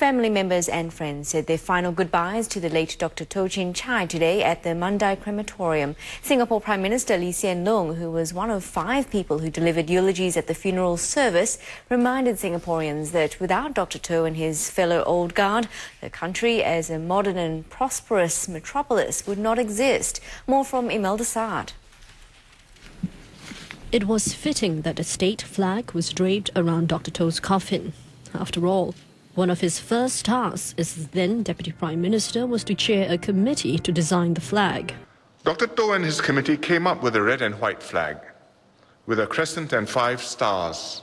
Family members and friends said their final goodbyes to the late Dr Toh Chin Chye today at the Mandai Crematorium. Singapore Prime Minister Lee Hsien Loong, who was one of 5 people who delivered eulogies at the funeral service, reminded Singaporeans that without Dr Toh and his fellow old guard, the country as a modern and prosperous metropolis would not exist. More from Imelda Saad. It was fitting that a state flag was draped around Dr Toh's coffin. After all, one of his first tasks as then Deputy Prime Minister was to chair a committee to design the flag. Dr Toh and his committee came up with a red and white flag with a crescent and 5 stars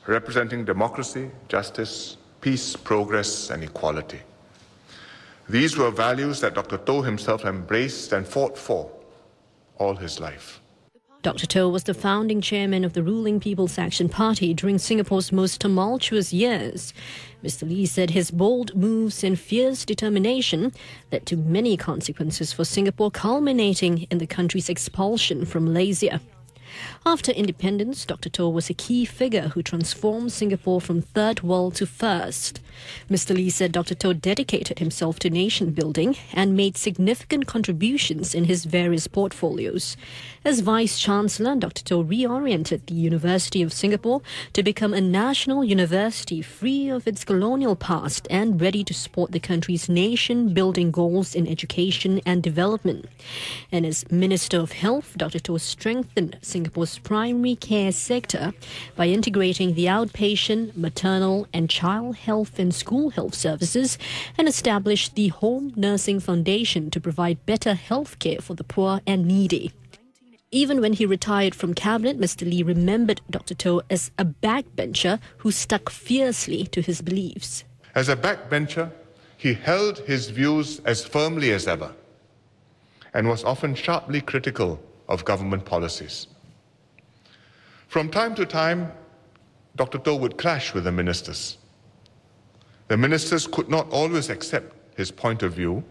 representing democracy, justice, peace, progress and equality. These were values that Dr Toh himself embraced and fought for all his life. Dr Toh was the founding chairman of the ruling People's Action Party during Singapore's most tumultuous years. Mr. Lee said his bold moves and fierce determination led to many consequences for Singapore, culminating in the country's expulsion from Malaysia. After independence, Dr Toh was a key figure who transformed Singapore from third world to first. Mr. Lee said Dr Toh dedicated himself to nation building and made significant contributions in his various portfolios. As Vice-Chancellor, Dr Toh reoriented the University of Singapore to become a national university free of its colonial past and ready to support the country's nation-building goals in education and development. And as Minister of Health, Dr Toh strengthened Singapore's primary care sector by integrating the outpatient, maternal and child health and school health services and established the Home Nursing Foundation to provide better health care for the poor and needy. Even when he retired from cabinet, Mr. Lee remembered Dr Toh as a backbencher who stuck fiercely to his beliefs. As a backbencher, he held his views as firmly as ever and was often sharply critical of government policies. From time to time, Dr Toh would clash with the ministers. The ministers could not always accept his point of view,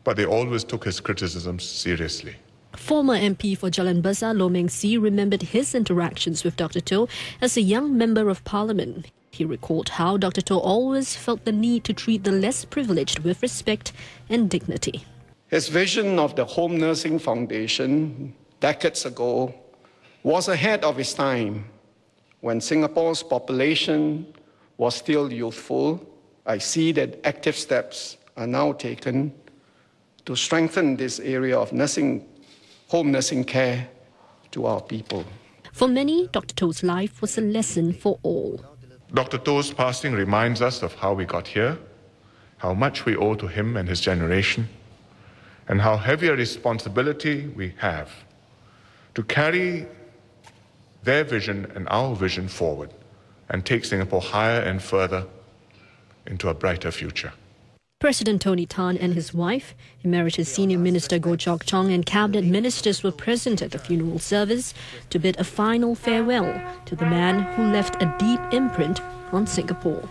but they always took his criticisms seriously. Former MP for Jalan Besar Loh Meng See remembered his interactions with Dr Toh as a young member of parliament. He recalled how Dr Toh always felt the need to treat the less privileged with respect and dignity. His vision of the Home Nursing Foundation decades ago was ahead of his time. When Singapore's population was still youthful, I see that active steps are now taken to strengthen this area of home nursing care to our people. For many, Dr Toh's life was a lesson for all. Dr Toh's passing reminds us of how we got here, how much we owe to him and his generation, and how heavy a responsibility we have to carry their vision and our vision forward and take Singapore higher and further into a brighter future. President Tony Tan and his wife, Emeritus Senior Minister Goh Chok Chong and cabinet ministers were present at the funeral service to bid a final farewell to the man who left a deep imprint on Singapore.